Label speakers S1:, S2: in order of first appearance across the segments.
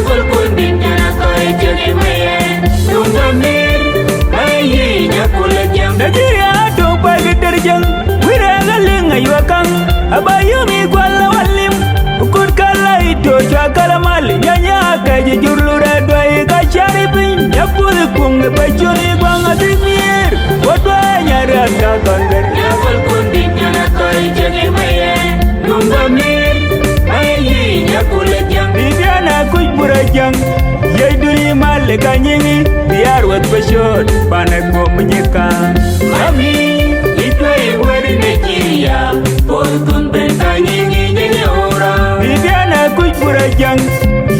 S1: gol kundi nyana koi jodi maye Numba mir Mayi nyakula jam
S2: Najia dong pagi terjang Wira galing ayuakang Abayumi kwala walim Ukur kala itu cakala mali Nyanya kaji jurlura doi kacari pin Nyapul kung pacuni kwang atimir Wadwa nyara kakonder
S1: Nyakul kundi nyana koi jodi maye Numba mir Mayi nyakula jam
S2: Viviana kuj burajang Yai duri mali kanyingi Biar wat bashot Panak bo menyekang
S1: Mami Itwa iwari Nigeria Polkun bentanyi nyinyi ora
S2: Viviana kuj burajang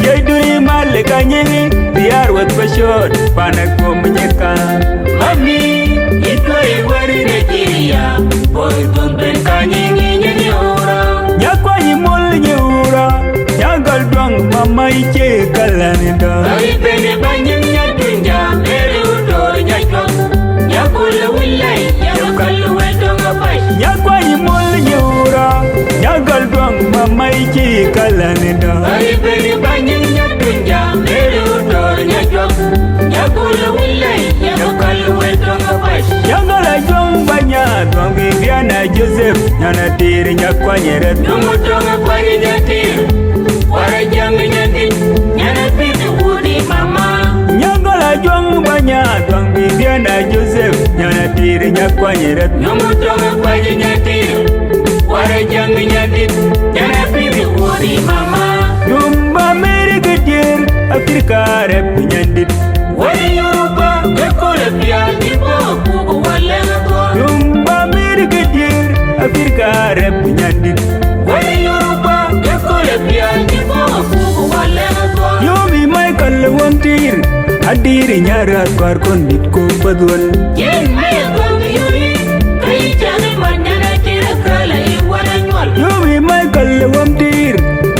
S2: Yai duri mali kanyingi Biar wat bashot Panak bo menyekang
S1: Mami Itwa iwari Nigeria Polkun bentanyi nyinyi ora
S2: Nyakwa nyimul nyura Nyagal duang mama iche kalanida
S1: Ay bene banyang nyatunja Ere udor nyakok Nyakula wilay Nyakal wedong apay
S2: Nyakwa nyimul nyura Nyagal duang mama iche kalanida
S1: Ay bene banyang nyatunja Ere udor nyakok Nyakula wilay Nyakal wedong apay
S2: Nyagala duang banya Duang Viviana Joseph Nyana tiri nyakwa nyeret
S1: Numutonga kwa nyatir Wara jangi nyatit Nyana pitu udi mama
S2: Nyagala duang banya Duang Viviana Joseph Nyana tiri nyakwa nyeret
S1: Numutonga kwa nyatir Wara jangi nyatit Nyana pitu udi mama
S2: Numba meri kedir Afrika rep nyandit
S1: Wari Yoruba Gekole pia Tipo kuku wale ngako
S2: Numba meri kedir Afrika rep nyandit
S1: Wari Yoruba Gekole pia Tipo kuku wale ngako
S2: Yomi Michael Wangtir Adiri nyara kwar kondit ko badwal
S1: Yen maya kong yuri Kai jani manyana tira kala iwana nyol
S2: Yomi Michael Wangtir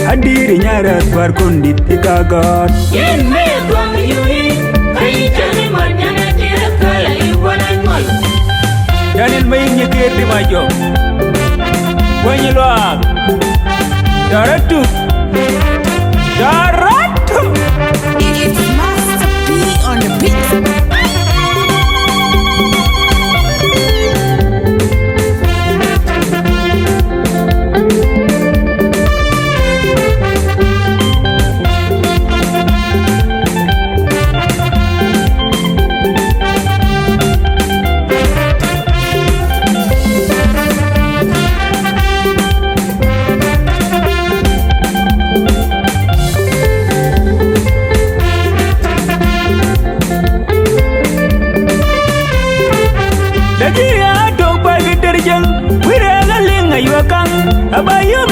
S2: Adiri nyara kwar kondit ikagat
S1: Yen maya kong yuri Kai jani manyana tira kala iwana nyol
S2: Daniel Maying nyekir di majo Wanyi loak Daratu Daratu
S3: It's Master P on the beat.
S2: Najia dong pagi terjang Wira galing ayuakang Abayumi